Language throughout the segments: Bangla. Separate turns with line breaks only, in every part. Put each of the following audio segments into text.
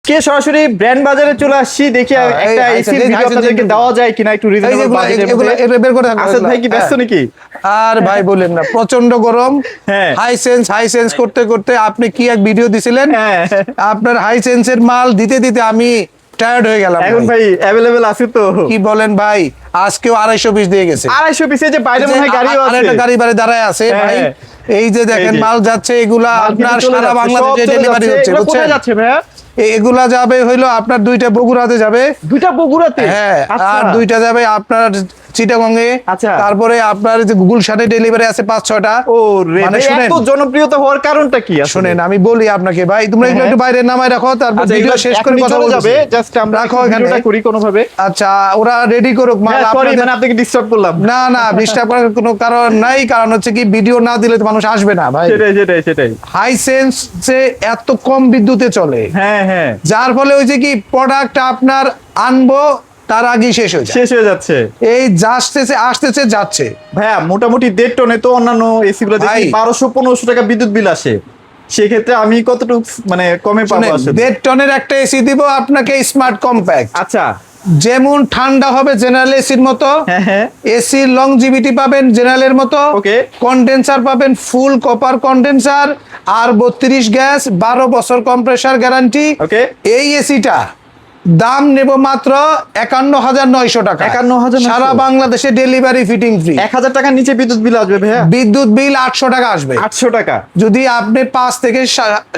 আজকে সরাসরি ব্র্যান্ড বাজারে চলে আসছি, দেখি একটা এসি ভিডিও আপনাদেরকে দেওয়া যায় কিনা একটু রিজনেবল বাজেটের মধ্যে।
বের করে
আসাদ ভাই কি ব্যস্ত নাকি?
আর ভাই বলেন না, প্রচন্ড গরম। হাই সেন্স করতে করতে আপনি কি এক ভিডিও দিছিলেন, আপনার হাই সেন্সের মাল দিতে দিতে আমি টায়ার্ড হয়ে গেলাম।
এখন ভাই अवेलेबल আছে তো?
কি বলেন ভাই, আজকেও 250 পিস দিয়ে গেছে।
250 পিসে যে বাইরে মনে হয় গাড়িও আছে,
আরেকটা গাড়ি বাইরে দাঁড়ায় আছে ভাই। এই যে দেখেন মাল যাচ্ছে, এগুলা আপনার সারা বাংলাদেশে ডেলিভারি হচ্ছে।
কোথায় যাচ্ছে ভাইয়া?
এগুলা যাবে হইলো আপনার 2টা বগুড়াতে যাবে।
2টা বগুড়াতে?
হ্যাঁ, আর 2টা যাবে আপনার চিটাগংয়ে।
আচ্ছা,
তারপরে আপনার যে গুলশানে ডেলিভারি আছে 5-6টা।
ও রে, মানে এত জনপ্রিয়তা হওয়ার কারণটা কি?
শুনেন আমি বলি আপনাকে ভাই, তোমরা এগুলো একটু বাইরে নামায় রাখো, তারপর ভিডিও শেষ করে কথা বলা যাবে।
জাস্ট আমরা ভিডিওটা করি কোন ভাবে।
আচ্ছা, ওরা রেডি করুক মাল।
সরি মানে আপনাকে ডিস্টার্ব করলাম।
না না, ডিস্টার্ব করার কোনো কারণ নাই, কারণ হচ্ছে কি ভিডিও না দিলে তো মানুষ আসবে না ভাই।
সেটাই
হাই সেন্স যে এত কম বিদ্যুতে চলে,
হ্যাঁ,
যার ফলে হচ্ছে কি প্রোডাক্ট আপনার আনবো তার আগেই শেষ হয়ে যাচ্ছে। এই আসতেছে যাচ্ছে
ভাইয়া। মোটামুটি 1.5 টনে তো অন্যান্য এসি গুলো দেখি 1200-1500 টাকা বিদ্যুৎ বিল আসে। সেক্ষেত্রে আমি কতটুকু মানে কমে পাবো?
1.5 টনের একটা এসি দিব আপনাকে, স্মার্ট কম্প্যাক্ট।
আচ্ছা,
যেমন ঠান্ডা হবে জেনারেল এসির মতো, এসি লংজিভিটি পাবেন জেনারেলের মতো, কন্ডেন্সার পাবেন ফুল কপার কন্ডেন্সার, আর 32 গ্যাস, 12 বছর কম্প্রেসার গ্যারান্টি। এই এসিটা দাম নেব মাত্র 51,900 টাকা।
51,000
সারা বাংলাদেশে ডেলিভারি ফিটিং ফ্রি।
1000 টাকা নিচে বিদ্যুৎ বিল আসবে ভাইয়া?
বিদ্যুৎ বিল 800 টাকা আসবে।
800 টাকা
যদি আপনি 5 থেকে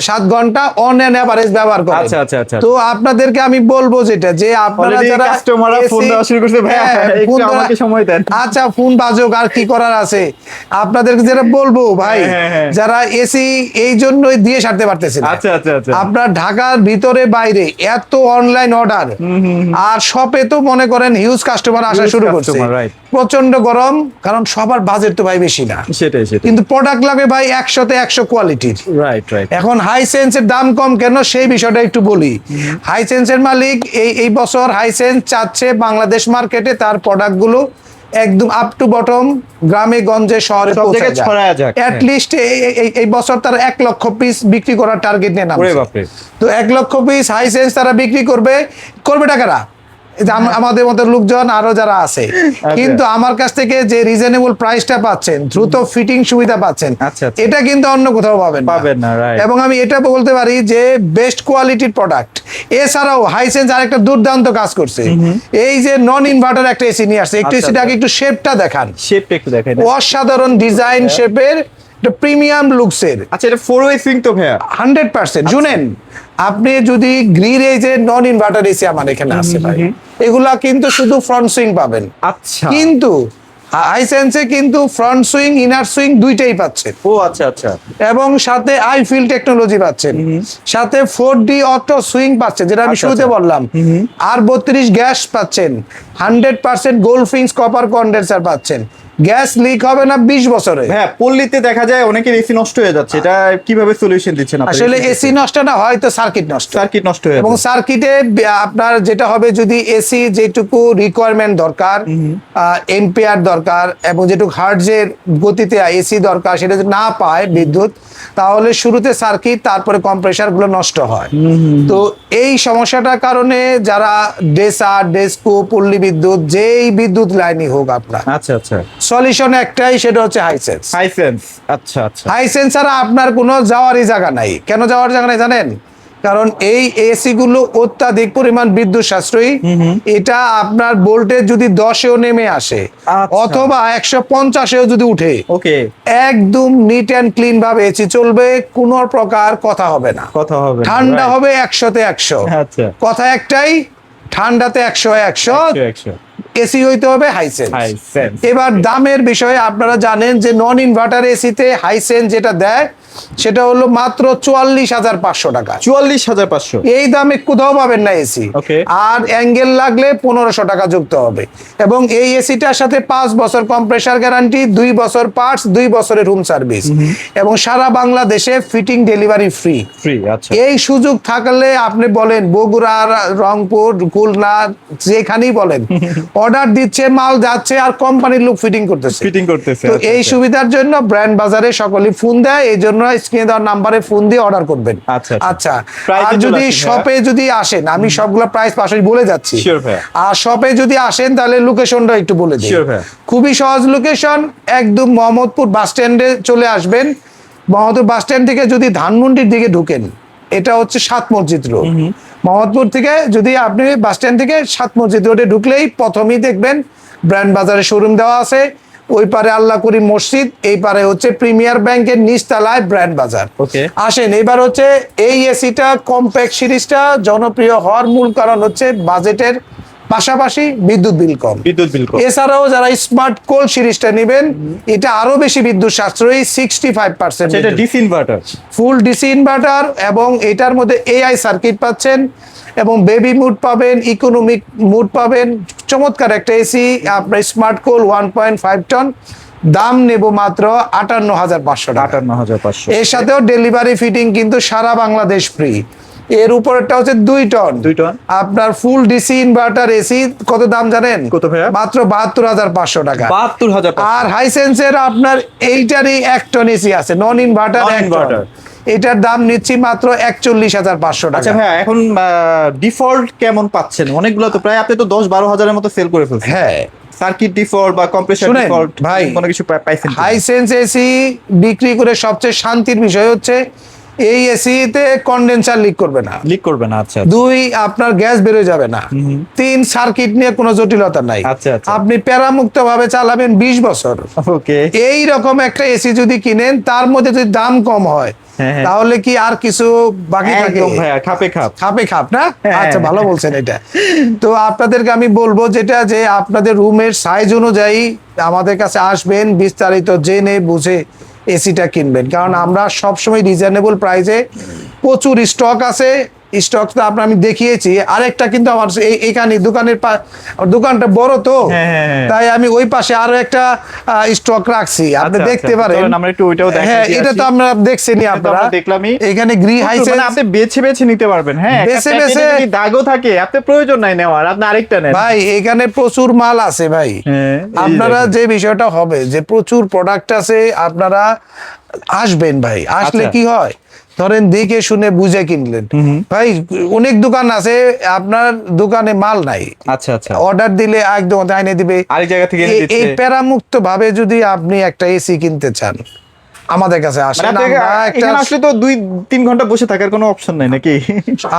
7 ঘন্টা অন এন্ড এভারেজ ব্যবহার করেন।
আচ্ছা।
তো আপনাদেরকে আমি বলবো যেটা, যে আপনারা যারা
কাস্টমাররা ফোন দেওয়া শুরু করছে, ভাইয়া একটু আমাকে সময় দেন।
আচ্ছা, ফোন বাজুক, আর কি করার আছে। আপনাদেরকে যেটা বলবো ভাই, যারা এসি এই জন্যই দিয়ে ছাড়তে পারতেছেন।
আচ্ছা,
আপনার ঢাকার ভিতরে বাইরে এত অনলাইন অর্ডার, আর শপে তো মনে করেন হিউজ কাস্টমার আসা শুরু করছে। প্রচন্ড গরম, কারণ সবার বাজেট তো ভাই বেশি না।
সেটাই
কিন্তু প্রোডাক্ট লাগে ভাই 100তে 100 কোয়ালিটির।
রাইট।
এখন হাই সেন্সের দাম কম কেন সেই বিষয়টা একটু বলি। হাই সেন্সের মালিক এই বছর হাই সেন্স চাচ্ছে বাংলাদেশ মার্কেটে তার প্রোডাক্টগুলো একদম আপ টু বটম, গ্রামে গঞ্জে শহরে
ছড়ায় যাক।
এট লিস্ট এই বছর তারা 1 লক্ষ পিস বিক্রি করার টার্গেট নিয়ে নামছে। তো 1 লক্ষ পিস হাই সেন্স তারা বিক্রি করবে টাকারা আমাদের মতো লোকজন আরো যারা আছে। কিন্তু আমার কাছ থেকে যে রিজনেবল প্রাইসটা পাচ্ছেন, দ্রুত ফিটিং সুবিধা পাচ্ছেন, এটা কিন্তু অন্য কোথাও পাবেন না। এবং আমি এটা বলতে পারি যে বেস্ট কোয়ালিটির প্রোডাক্ট। এছাড়াও হাইসেন্স আরেকটা দুর্দান্ত কাজ করছে, এই যে নন ইনভার্টার একটা এসি নিয়ে আসছে। একটু এসিটাকে একটু শেপটা দেখান, অসাধারণ ডিজাইন শেপের, এটা প্রিমিয়াম লুকসের।
আচ্ছা, এটা 4 ওয়ে সুইং তো ভাইয়া?
100%। শুনেন, আপনি যদি গ্রির এই যে নন ইনভার্টার এসি আমার এখানে আছে ভাই, এগুলা কিন্তু শুধু ফ্রন্ট সুইং পাবেন।
আচ্ছা,
কিন্তু হাইসেন্সে কিন্তু ফ্রন্ট সুইং ইনার সুইং দুইটাই পাচ্ছেন।
ও আচ্ছা।
এবং সাথে আই ফিল টেকনোলজি পাচ্ছেন, সাথে 4D অটো সুইং পাচ্ছেন, যেটা আমি শুরুতে বললাম। আর 32 গ্যাস পাচ্ছেন, 100% গোল্ডফিংস কপার কন্ডেন্সার পাচ্ছেন। গ্যাস লিক হবে না 20 বছরে।
হ্যাঁ, পল্লীতে দেখা যায় অনেকের এসি নষ্ট হয়ে যাচ্ছে, এটা কিভাবে সলিউশন দিচ্ছেন আপনারা?
আসলে এসি নষ্ট না, হয়তো সার্কিট নষ্ট হয়ে, এবং সার্কিটে আপনার যেটা হবে, যদি এসি যেটুকু রিকোয়ারমেন্ট দরকার, এম্পিয়ার দরকার, এবং যেটুকু হার্টজের গতিতে এসি দরকার, সেটা যদি না পায় বিদ্যুৎ, তাহলে শুরুতে সার্কিট, তারপরে কম্প্রেসার গুলো নষ্ট হয়। তো এই সমস্যাটার কারণে যারা ডেসকো, পল্লী বিদ্যুৎ, যেই বিদ্যুৎ লাইনই হোক আপনার,
আচ্ছা
সলিউশন একটাই, সেটা হচ্ছে হাইসেন্স।
আচ্ছা।
হাইসেন্স ছাড়া আপনার কোনো যাওয়ারই জায়গা নাই। কেন যাওয়ার জায়গা নাই জানেন? কারণ এই এসি গুলো অত্যাধিক পরিমাণ বিদ্যুৎ সাশ্রয়ী। এটা আপনার ভোল্টেজ যদি 10-এও নেমে আসে, অথবা 150-এও যদি উঠে, একদম নিট অ্যান্ড ক্লিন ভাবে এসি চলবে, কোনো প্রকার কথা হবে না। ঠান্ডা হবে 100তে 100। কথা একটাই, ঠান্ডাতে 100 এসি হইতে হবে হাইসেন্স। এবার দামের বিষয়ে আপনারা জানেন যে নন ইনভার্টার এসিতে হাইসেন্স যেটা দেয়, সেটা হলো মাত্র 44,500 টাকা।
44,500
এই দামে কোথাও পাবেন না এসি। আর অ্যাঙ্গেল লাগলে 1500 টাকা যুক্ত হবে। এবং এই এসিটার সাথে 5 বছর কম্প্রেসার গ্যারান্টি, 2 বছর পার্টস, 2 বছরের রুম সার্ভিস, এবং সারা বাংলাদেশে ফিটিং ডেলিভারি ফ্রি। এই সুযোগ থাকলে আপনি বলেন বগুড়া, রংপুর, খুলনা, যেখানেই বলেন, অর্ডার দিচ্ছে, মাল যাচ্ছে, আর কোম্পানির লোক ফিটিং করতেছে। তো এই সুবিধার জন্য ব্র্যান্ড বাজারে সকলেই ফোন দেয়। এই জন্য আপনারা স্ক্রিনে দেওয়ার নাম্বারে ফোন দিয়ে অর্ডার করবেন।
আচ্ছা,
আচ্ছা,
Price
আর
এ চলে
যদি
আসেন,
শপে যদি আসেন, আমি সবগুলো প্রাইস পাশাপাশি বলে যাচ্ছি।
Sure ভাইয়া।
আর শপে যদি আসেন তাহলে লোকেশনটা একটু বলে দিই।
Sure ভাইয়া।
খুবই সহজ লোকেশন, একদম মোহাম্মদপুর বাস স্ট্যান্ডে চলে আসবেন। মোহাম্মদপুর বাস স্ট্যান্ড থেকে যদি ধানমন্ডির দিকে ঢুকেন, এটা হচ্ছে 7 মসজিদ রোড। মোহাম্মদপুর থেকে যদি আপনি বাস স্ট্যান্ড থেকে 7 মসজিদ রোডে ঢুকলেই প্রথমেই দেখবেন ব্র্যান্ড বাজারে শোরুম দেওয়া আছে। ওই পারে আল্লাহ করিম মসজিদ, এই পারে হচ্ছে প্রিমিয়ার ব্যাংকের নিচতলায় ব্র্যান্ড বাজার।
Okay.
আসেন, এবার হচ্ছে এই এসিটা কম্প্যাক্ট সিরিজটা জনপ্রিয় হওয়ার মূল কারণ হচ্ছে বাজেটের পাশাপাশি বিদ্যুৎ বিল কম।
বিদ্যুৎ বিল কম।
এছাড়াও যারা স্মার্ট কোল সিরিজটা নেবেন, এটা আরো বেশি বিদ্যুৎ সাশ্রয়ী, 65%।
সেটা ডিসি ইনভার্টার।
ফুল ডিসি ইনভার্টার, এবং এটার মধ্যে এআই সার্কিট পাচ্ছেন, এবং বেবি মুড পাবেন, ইকোনমিক মুড পাবেন। চমৎকার একটা এসি, আপনার স্মার্ট কোল 1.5 টন, দাম নেব মাত্র 58,500 টাকা।
58,500।
এর সাথেও ডেলিভারি ফিটিং কিন্তু সারা বাংলাদেশ ফ্রি। এর উপরেরটা হচ্ছে 2 টন।
2 টন।
আপনার ফুল ডিসি ইনভার্টার এসি কত দাম জানেন?
কত ভাইয়া?
মাত্র 72,500 টাকা।
72,000।
আর হাইসেন্সের আপনার এইটারই 1 টন এসি আছে, নন ইনভার্টার,
Non
1 টন।
inverter।
এটার দাম নিচ্ছি মাত্র 41,500 টাকা।
আচ্ছা ভাইয়া, এখন ডিফল্ট কেমন পাচ্ছেন? অনেকগুলো তো প্রায় আপনি তো 10-12 হাজারের মতো সেল করে ফেলছেন।
হ্যাঁ,
সার্কিট ডিফল্ট বা কম্প্রেসর
শুনেন
ডিফল্ট
ভাই,
কোনো কিছু পাইছেন কিনা?
হাইসেন্স এসি বিক্রি করে সবচেয়ে শান্তির বিষয় হচ্ছে এই এসিতে কন্ডেন্সার লিক করবে না।
লিক করবে না। আচ্ছা।
2, আপনার গ্যাস বেরোয় যাবে না। 3, সার্কিট নিয়ে কোনো জটিলতা নাই।
আচ্ছা, আচ্ছা।
আপনি প্যারামুক্ত ভাবে চালাবেন 20 বছর।
ওকে।
এই রকম একটা এসি যদি কিনেন, তার মধ্যে যদি দাম কম হয়,
হ্যাঁ, হ্যাঁ।
তাহলে কি আর কিছু বাকি থাকে?
একদম ভাইয়া, খাপে খাপ।
খাপে খাপ না?
হ্যাঁ।
আচ্ছা, ভালো বলছেন এটা। তো আপনাদেরকে আমি বলবো যেটা, যে আপনাদের রুমের সাইজ অনুযায়ী আমাদের কাছে আসবেন, বিস্তারিত জেনে বুঝে এসিটা কিনবেন। কারণ আমরা সবসময় রিজনেবল প্রাইসে, প্রচুর স্টক আছে। স্টক তো আপনার আমি দেখিয়েছি। আরেকটা কিন্তু আমার এখানে দোকানটা বড় তো,
হ্যাঁ, হ্যাঁ, হ্যাঁ।
তাই আমি ওই পাশে আরো একটা স্টক রাখছি, আপনি
আচ্ছা,
দেখতে
আচ্ছা।
পারেন।
চলুন আমরা একটু ওইটাও দেখাই
হ্যাঁ,
দিয়ে
এটা তো
আসি।
আমরা দেখছেনই
এটা তো
আপনারা।
আমরা দেখলামই।
এখানে গ্রি হাইসেন্স,
মানে আপনি বেছে বেছে নিতে পারবেন। হ্যাঁ,
বেছে
একটা
বেছে-
প্যাকেটে যদি দাগও থাকে, আপনার প্রয়োজন নাই নেওয়ার, আপনি আরেকটা নেন।
ভাই এখানে প্রচুর মাল আছে ভাই।
হ্যাঁ, এই
আপনারা
দেখেন।
যে বিষয়টা হবে যে প্রচুর প্রোডাক্ট আছে, আপনারা আসবেন ভাই। আসলে
আচ্ছা।
কি হয়, ধরেন দেখে শুনে বুঝে কিনলেন। ভাই অনেক দোকান আছে, আপনার দোকানে মাল নাই,
আচ্ছা, আচ্ছা।
অর্ডার দিলে একদম আইনে দিবে।
আরেক জায়গা থেকে এনে দিচ্ছে।
এই প্যারামুক্ত ভাবে যদি আপনি একটা এসি কিনতে চান, আমাদের কাছে
মানে
আসেন।
আপনাকে
আমরা একটা,
এখানে আসলে তো 2-3 ঘন্টা বসে থাকার কোনো অপশন নাই নাকি?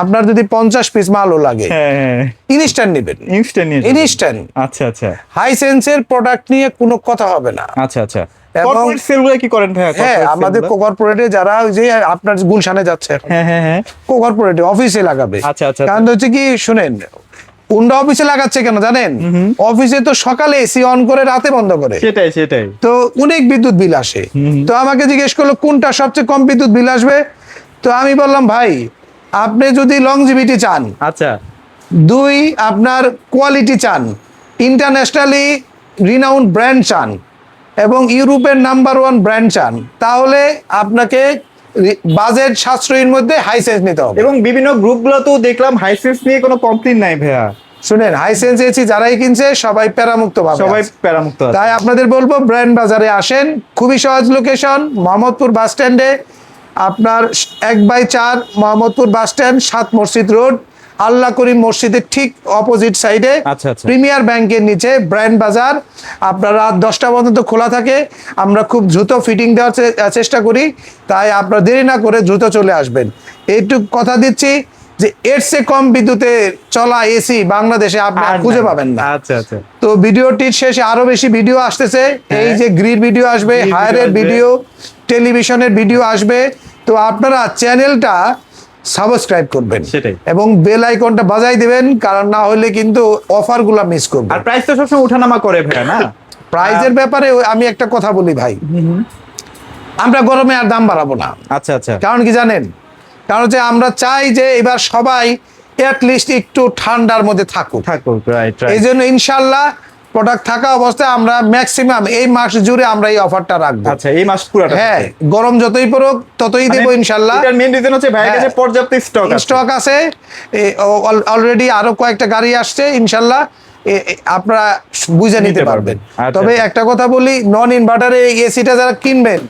আপনার যদি 50 পিস মালও লাগে,
হ্যাঁ, হ্যাঁ।
ইনস্ট্যান্ট নেবেন,
ইনস্ট্যান্ট নিয়ে যাবেন।
ইনস্ট্যান্ট।
আচ্ছা, আচ্ছা।
হাইসেন্সের প্রোডাক্ট নিয়ে কোনো কথা হবে না।
আচ্ছা, আচ্ছা।
এবং-
কর্পোরেট সেলগুলো কি করেন ভাইয়া?
হ্যাঁ,
corporate
আমাদের
sale গুলো?
কর্পোরেটে যারা ওই যে আপনার গুলশানে যাচ্ছে এখন,
হ্যাঁ, হ্যাঁ, হ্যাঁ।
কর্পোরেটে অফিসে লাগাবে।
আচ্ছা, আচ্ছা।
কারণ হচ্ছে কি, শুনেন, উন্ডা অফিসে লাগাচ্ছে কেন জানেন? অফিসে তো সকালে এসি অন করে, রাতে বন্ধ করে,
সেটাই, সেটাই।
তো অনেক বিদ্যুৎ বিল আসে। তো আমাকে জিজ্ঞেস করলো কোনটা সবচেয়ে কম বিদ্যুৎ বিল আসবে, তো আমি বললাম ভাই, আপনি যদি লংজিভিটি চান,
আচ্ছা।
2 আপনার কোয়ালিটি চান, ইন্টারন্যাশনালি রিনাউন্ড ব্র্যান্ড চান, এবং ইউরোপের নাম্বার 1 ব্র্যান্ড চান, তাহলে আপনাকে বাজেট সাশ্রয়ীর মধ্যে হাইসেন্স নিতে হবে।
এবং বিভিন্ন গ্রুপগুলোতেও দেখলাম হাইসেন্স নিয়ে কোনো কমপ্লেইন নাই ভাইয়া।
শুনেন, হাইসেন্স এসি যারাই কিনছে সবাই প্যারামুক্ত পাবে,
সবাই প্যারামুক্ত আছে।
তাই আপনাদের বলবো ব্র্যান্ড বাজারে আসেন। খুবই সহজ লোকেশন, মোহাম্মদপুর বাস স্ট্যান্ডে, আপনার 1/4 মোহাম্মদপুর বাস স্ট্যান্ড, 7 মসজিদ রোড, আল্লাহ করিম মসজিদের ঠিক অপোজিট সাইডে,
আচ্ছা, আচ্ছা।
প্রিমিয়ার ব্যাংকের নিচে ব্র্যান্ড বাজার। আপনার রাত 10টা পর্যন্ত খোলা থাকে। আমরা খুব দ্রুত ফিটিং দেওয়ার চেষ্টা করি, তাই আপনারা দেরি না করে দ্রুত চলে আসবেন। এইটুকু কথা দিচ্ছি যে এর চেয়ে কম বিদ্যুতে চলা এসি বাংলাদেশে আপনি
আর
খুঁজে
নাই।
পাবেন না।
আচ্ছা, আচ্ছা।
তো ভিডিওটির শেষে আরো বেশি ভিডিও আসতেছে। এই যে গ্রিড ভিডিও আসবে,
গ্রিড
হায়ারের
ভিডিও
ভিডিও, টেলিভিশনের ভিডিও আসবে। তো আপনারা চ্যানেলটা সাবস্ক্রাইব করবেন,
সেটাই।
এবং বেল আইকনটা বাজাই দিবেন, কারণ না হলে কিন্তু অফারগুলো মিস করবেন।
আর প্রাইস তো সবসময় ওঠানামা করে ভাইয়া, না?
প্রাইজের ব্যাপারে আমি একটা কথা বলি ভাই, আমরা গরমে আর দাম বাড়াবো না।
আচ্ছা, আচ্ছা।
কারণ কি জানেন, কারণ যে আমরা চাই যে এবার সবাই লিস্ট একটু ঠান্ডার মধ্যে থাকুক।
রাইট,
এই জন্য ইনশাল্লাহ প্রোডাক্ট থাকা অবস্থায় আমরা ম্যাক্সিমাম এই মাস জুড়ে আমরা এই অফারটা রাখবো।
আচ্ছা, এই মাস পুরাটা।
হ্যাঁ, গরম যতই পড়ুক ততই দেবো ইনশাল্লাহ।
এটার মেইন রিজন হচ্ছে ভাইয়ের কাছে
হ্যাঁ।
পর্যাপ্ত স্টক আছে।
স্টক আছে, অলরেডি আরো কয়েকটা গাড়ি আসছে ইনশাল্লাহ, আপনারা বুঝে নিতে পারবেন।
আচ্ছা,
তবে
আচ্ছা।
একটা কথা বলি, নন ইনভার্টারে এই এসিটা যারা কিনবেন,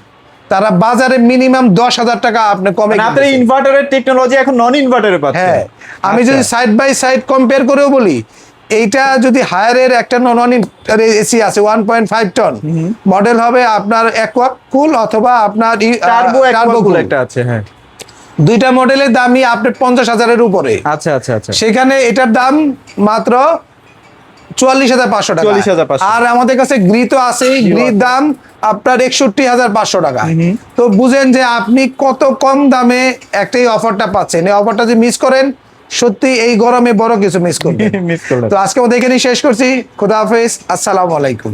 তারা বাজারে মিনিমাম 10,000 টাকা আপনি কমে
মানে আপনার
কিনতেছে।
ইনভার্টারের টেকনোলজি এখন নন ইনভার্টারে পাচ্ছেন।
হ্যাঁ, আমি যদি সাইড বাই সাইড কম্পেয়ার করেও বলি, এইটা যদি হায়ারের একটা নন এসি আছে 1.5 টন, মডেল হবে আপনার অ্যাকোয়া কুল অথবা আপনার
টার্বো
টার্বো কুল,
একটা আছে, হ্যাঁ।
দুইটা মডেলের দামই আপনার 50,000-এর উপরে।
আচ্ছা আচ্ছা আচ্ছা।
সেখানে এটার দাম মাত্র 44,500 টাকা।
44,500
আর আমাদের কাছে গ্রি তো আছেই, গ্রির দাম আপনার 61,500 টাকা। তো বুঝেন যে আপনি কত কম দামে একটা এই অফারটা পাচ্ছেন। এই অফারটা যদি মিস করেন, সত্যি এই গরমে বড় কিছু মিস করবেন।
মিস করলেন।
তো আজকে আমাদের এখানেই শেষ করছি। খোদা হাফেজ, আসসালামু আলাইকুম।